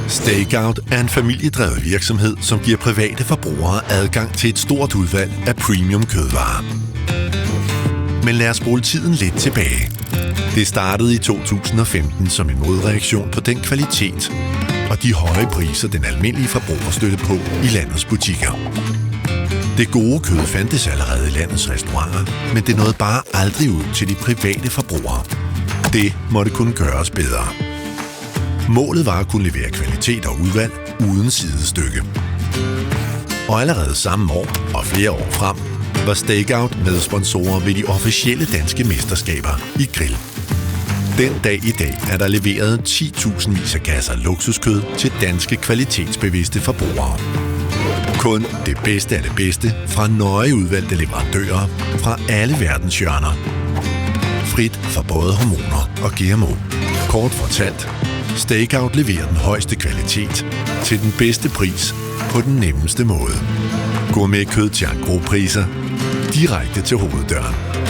Stakeout er en familiedrevet virksomhed, som giver private forbrugere adgang til et stort udvalg af premium kødvarer. Men lad os spole tiden lidt tilbage. Det startede i 2015 som en modreaktion på den kvalitet og de høje priser, den almindelige forbruger stødte på i landets butikker. Det gode kød fandtes allerede i landets restauranter, men det nåede bare aldrig ud til de private forbrugere. Det måtte kunne gøres bedre. Målet var at kunne levere kvalitet og udvalg uden sidestykke. Og allerede samme år og flere år frem var Stakeout medsponsorer ved de officielle danske mesterskaber i grill. Den dag i dag er der leveret 10.000 af kasser luksuskød til danske kvalitetsbevidste forbrugere. Kun det bedste af det bedste fra nøje udvalgte leverandører fra alle verdens hjørner. Frit for både hormoner og GMO. Kort fortalt, Stakeout leverer den højeste kvalitet til den bedste pris på den nemmeste måde. Gourmetkød til engrospriser direkte til hoveddøren.